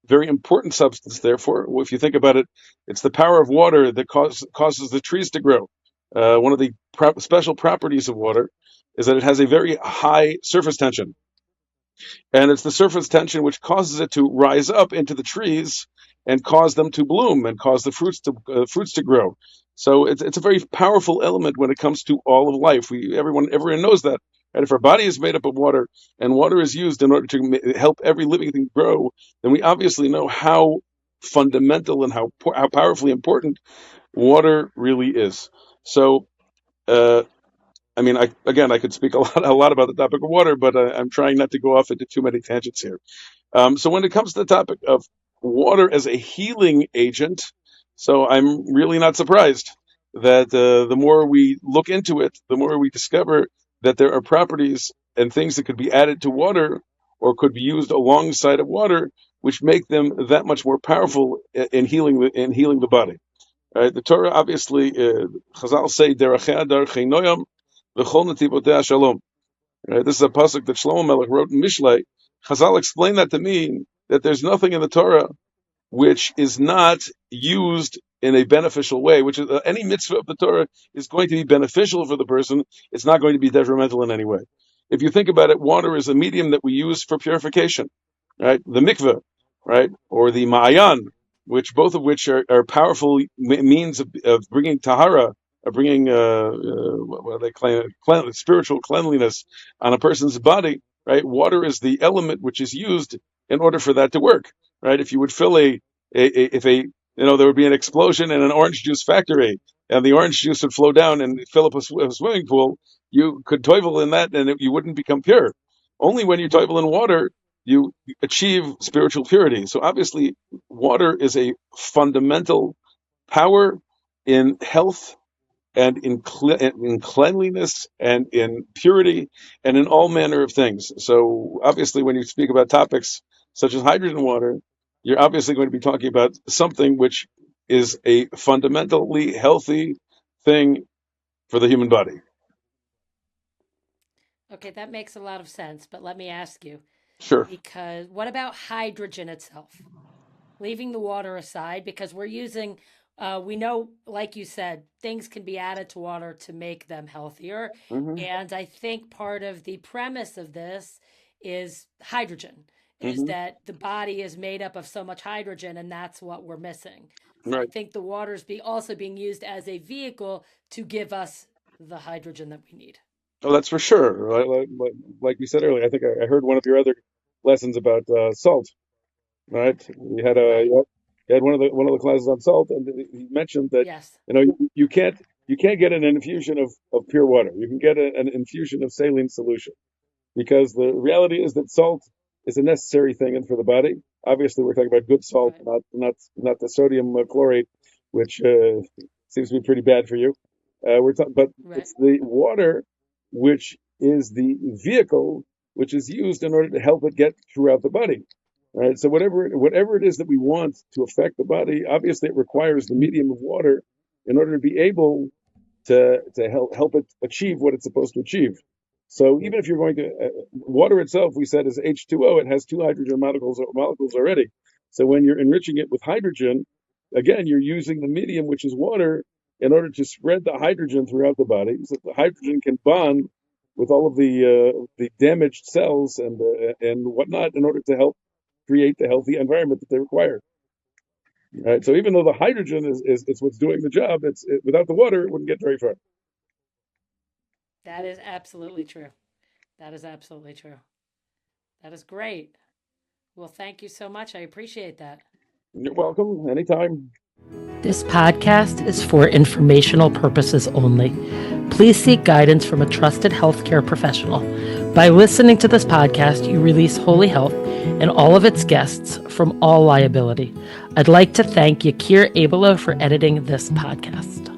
important substance. Therefore, if you think about it, it's the power of water that causes the trees to grow. One of the special properties of water is that it has a very high surface tension. And it's the surface tension which causes it to rise up into the trees and cause them to bloom and cause the fruits to grow. So it's a very powerful element when it comes to all of life. Everyone knows that. And if our body is made up of water and water is used in order to help every living thing grow, then we obviously know how fundamental and how powerfully important water really is. So, I could speak a lot about the topic of water, but I'm trying not to go off into too many tangents here. So when it comes to the topic of water as a healing agent, so I'm really not surprised that the more we look into it, the more we discover that there are properties and things that could be added to water or could be used alongside of water, which make them that much more powerful in healing the body. Right? The Torah obviously, Chazal say, "Derechea derechei noyam v'chol netibotei shalom." Right? This is a pasuk that Shlomo Melech wrote in Mishlei. Chazal explained that to mean that there's nothing in the Torah which is not used in a beneficial way, which is any mitzvah of the Torah is going to be beneficial for the person. It's not going to be detrimental in any way. If you think about it, water is a medium that we use for purification, right? The mikveh, right? Or the ma'ayan, both of which are powerful means of bringing tahara, of bringing what they claim, spiritual cleanliness on a person's body, right? Water is the element which is used in order for that to work, right? If you would fill if there would be an explosion in an orange juice factory, and the orange juice would flow down and fill up a swimming pool, you could toivel in that, and you wouldn't become pure. Only when you toivel in water, you achieve spiritual purity. So obviously, water is a fundamental power in health and in cleanliness and in purity and in all manner of things. So obviously, when you speak about topics such as hydrogen water, you're obviously going to be talking about something which is a fundamentally healthy thing for the human body. Okay, that makes a lot of sense, but let me ask you, Sure. because what about hydrogen itself? Leaving the water aside, because we're using, we know, like you said, things can be added to water to make them healthier. Mm-hmm. And I think part of the premise of this is hydrogen, is Mm-hmm. that the body is made up of so much hydrogen, and that's what we're missing. So I Right. think the water's also being used as a vehicle to give us the hydrogen that we need. Oh, that's for sure. Like we said earlier, I think I heard one of your other lessons about salt. Right? We had Right. one of the classes on salt, and he mentioned that Yes. you can't get an infusion of pure water. You can get an infusion of saline solution, because the reality is that salt is a necessary thing for the body. Obviously, we're talking about good salt, Right. not the sodium chlorate, which seems to be pretty bad for you. But Right. it's the water which is the vehicle which is used in order to help it get throughout the body. Right. So whatever it is that we want to affect the body, obviously it requires the medium of water in order to be able to help it achieve what it's supposed to achieve. So even if you're going to water itself, we said is H2O. It has two hydrogen molecules already. So when you're enriching it with hydrogen, again you're using the medium, which is water, in order to spread the hydrogen throughout the body, so the hydrogen can bond with all of the damaged cells and whatnot, in order to help create the healthy environment that they require. Right. So even though the hydrogen is what's doing the job, without the water, it wouldn't get very far. That is absolutely true. That is absolutely true. That is great. Well, thank you so much. I appreciate that. You're welcome. Anytime. This podcast is for informational purposes only. Please seek guidance from a trusted healthcare professional. By listening to this podcast, you release Holy Health and all of its guests from all liability. I'd like to thank Yakir Abelow for editing this podcast.